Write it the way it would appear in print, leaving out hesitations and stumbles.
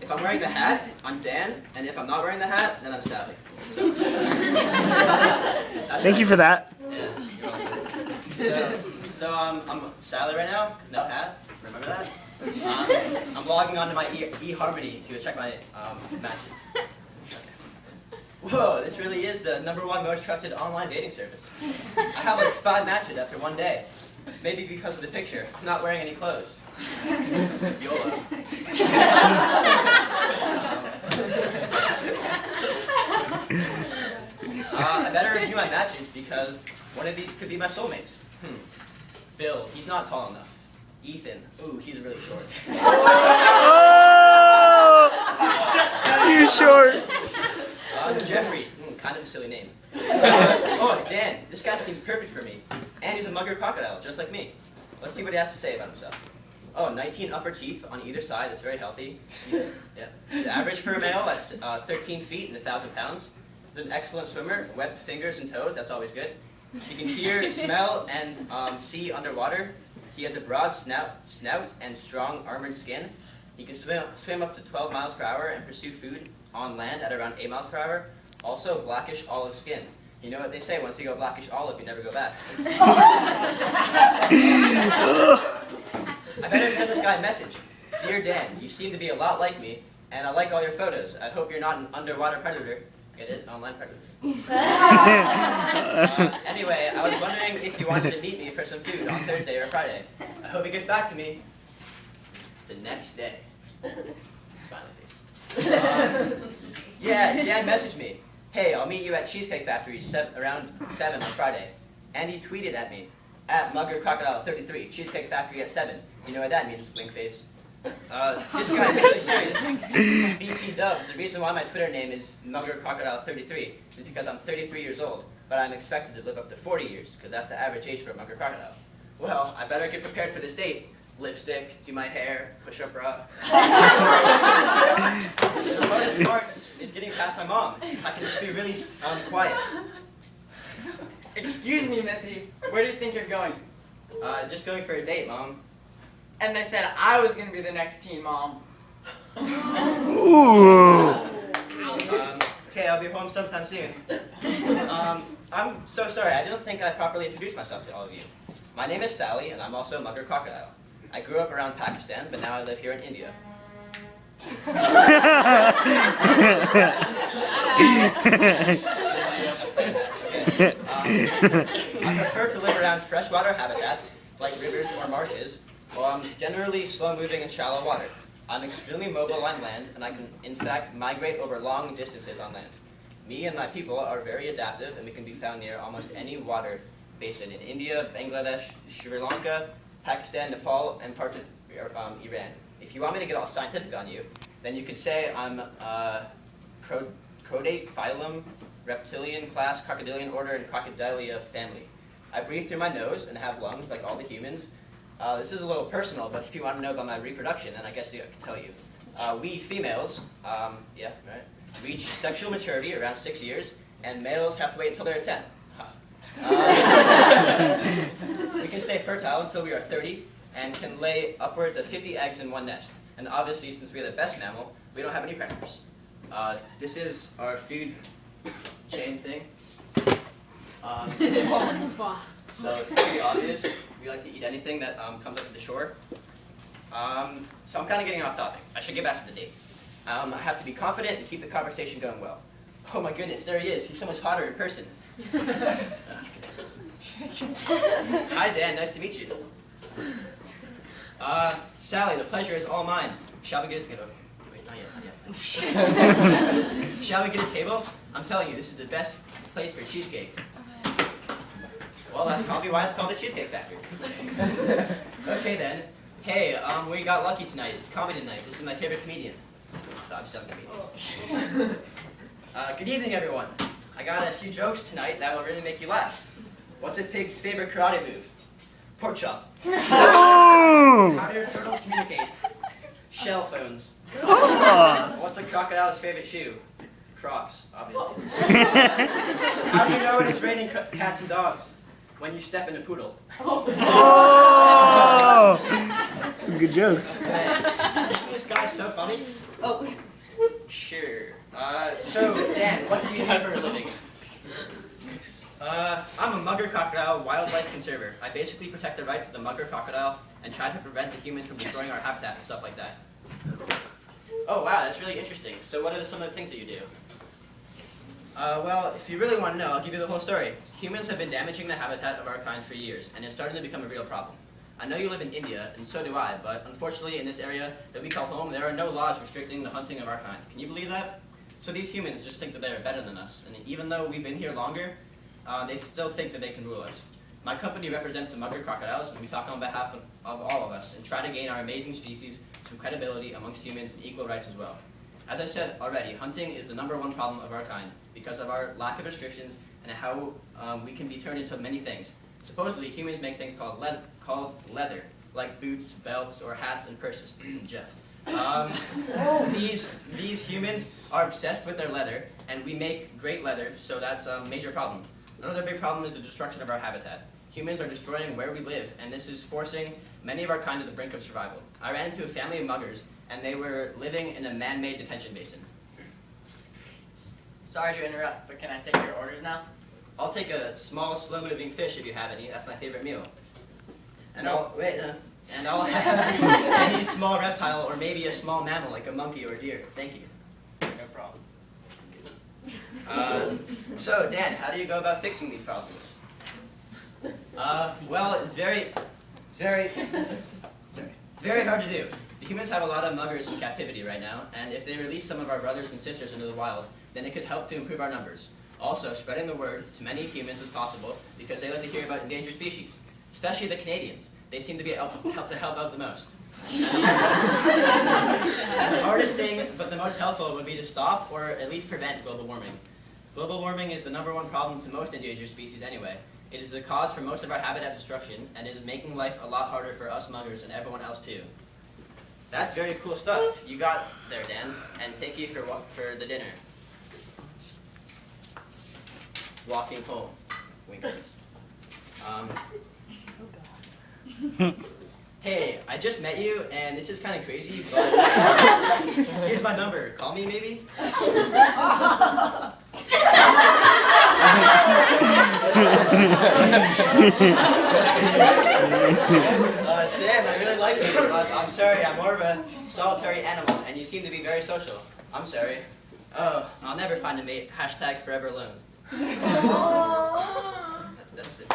If I'm wearing the hat, I'm Dan, and if I'm not wearing the hat, then I'm Sally. So, Thank you for that. Yeah, you're welcome. So I'm Sally right now, no hat, remember that? I'm logging onto my eHarmony to check my matches. Whoa, this really is the #1 most trusted online dating service. I have like 5 matches after one day. Maybe because of the picture. I'm not wearing any clothes. YOLO. I better review my matches because one of these could be my soulmates. Bill, he's not tall enough. Ethan, ooh, he's really short. Oh, you're short. Jeffrey, kind of a silly name. Oh, Dan, this guy seems perfect for me. And he's a mugger crocodile, just like me. Let's see what he has to say about himself. Oh, 19 upper teeth on either side, that's very healthy. Yeah. The average for a male, that's 13 feet and 1,000 pounds. He's an excellent swimmer, webbed fingers and toes, that's always good. He can hear, smell, and see underwater. He has a broad snout and strong armored skin. He can swim up to 12 miles per hour and pursue food on land at around 8 miles per hour. Also, blackish olive skin. You know what they say, once you go blackish olive, you never go back. I better send this guy a message. Dear Dan, you seem to be a lot like me, and I like all your photos. I hope you're not an underwater predator. Get it? Online predator. Anyway, I was wondering if you wanted to meet me for some food on Thursday or Friday. I hope he gets back to me the next day. Smiley face. Yeah, Dan messaged me. Hey, I'll meet you at Cheesecake Factory around 7 on Friday. And he tweeted at me, at MuggerCrocodile33, Cheesecake Factory at 7. You know what that means, wink face. This guy is really serious. BT Dubs, the reason why my Twitter name is MuggerCrocodile33 is because I'm 33 years old, but I'm expected to live up to 40 years, because that's the average age for a mugger crocodile. Well, I better get prepared for this date. Lipstick, do my hair, push-up bra. The hardest part is getting past my mom. I can just be really quiet. Excuse me, Missy. Where do you think you're going? Just going for a date, Mom. And they said I was going to be the next teen mom. Ooh. Okay, I'll be home sometime soon. I'm so sorry. I don't think I properly introduced myself to all of you. My name is Sally, and I'm also a mugger crocodile. I grew up around Pakistan, but now I live here in India. I prefer to live around freshwater habitats, like rivers or marshes, while I'm generally slow-moving in shallow water. I'm extremely mobile on land, and I can, in fact, migrate over long distances on land. Me and my people are very adaptive, and we can be found near almost any water basin in India, Bangladesh, Sri Lanka, Pakistan, Nepal, and parts of Iran. If you want me to get all scientific on you, then you could say I'm Chordate phylum, reptilian class, crocodilian order, and Crocodilia family. I breathe through my nose and have lungs like all the humans. This is a little personal, but if you want to know about my reproduction, then I guess I can tell you. We females, reach sexual maturity around 6 years, and males have to wait until they're 10. We can stay fertile until we are 30, and can lay upwards of 50 eggs in one nest. And obviously, since we're the best mammal, we don't have any predators. This is our food chain thing. So it's pretty obvious. We like to eat anything that comes up to the shore. So I'm kind of getting off topic. I should get back to the date. I have to be confident and keep the conversation going well. Oh my goodness, there he is. He's so much hotter in person. Hi Dan, nice to meet you. Sally, the pleasure is all mine. Shall we get a table? Wait, not yet. Shall we get a table? I'm telling you, this is the best place for cheesecake. Well, that's probably why it's called the Cheesecake Factory. Okay then. Hey, we got lucky tonight. It's comedy night. This is my favorite comedian. So I'm selling comedian. Good evening, everyone. I got a few jokes tonight that will really make you laugh. What's a pig's favorite karate move? Pork chop. How do turtles communicate? Shell phones. What's a crocodile's favorite shoe? Crocs, obviously. How do you know when it's raining cats and dogs? When you step in a poodle. Oh! Some good jokes. Right. this guy so funny? Oh. Sure. So, Dan, what do you do for a living? I'm a mugger crocodile wildlife conserver. I basically protect the rights of the mugger crocodile and try to prevent the humans from destroying our habitat and stuff like that. Oh, wow, that's really interesting. So what are some of the things that you do? Well, if you really want to know, I'll give you the whole story. Humans have been damaging the habitat of our kind for years, and it's starting to become a real problem. I know you live in India, and so do I, but unfortunately in this area that we call home, there are no laws restricting the hunting of our kind. Can you believe that? So these humans just think that they're better than us, and even though we've been here longer, they still think that they can rule us. My company represents the mugger crocodiles, and we talk on behalf of all of us, and try to gain our amazing species some credibility amongst humans and equal rights as well. As I said already, hunting is the #1 problem of our kind, because of our lack of restrictions and how we can be turned into many things. Supposedly, humans make things called leather, like boots, belts, or hats and purses. Jeff. These humans are obsessed with their leather, and we make great leather, so that's a major problem. Another big problem is the destruction of our habitat. Humans are destroying where we live, and this is forcing many of our kind to the brink of survival. I ran into a family of muggers, and they were living in a man-made detention basin. Sorry to interrupt, but can I take your orders now? I'll take a small, slow-moving fish if you have any. That's my favorite meal. And No. I'll have any small reptile or maybe a small mammal like a monkey or deer. Thank you. No problem. So Dan, how do you go about fixing these problems? Well, it's very hard to do. The humans have a lot of muggers in captivity right now, and if they release some of our brothers and sisters into the wild, then it could help to improve our numbers. Also, spreading the word to many humans is possible because they like to hear about endangered species, especially the Canadians. They seem to be help out the most. The hardest thing, but the most helpful, would be to stop or at least prevent global warming. Global warming is the #1 problem to most endangered species anyway. It is the cause for most of our habitat destruction and is making life a lot harder for us muggers and everyone else too. That's very cool stuff you got there, Dan, and thank you for the dinner. Walking home. Winkers. Hey, I just met you, and this is kind of crazy, but here's my number. Call me, maybe? Dan, I really like you. I'm sorry, I'm more of a solitary animal, and you seem to be very social. I'm sorry. Oh, I'll never find a mate. #forever alone. That's it.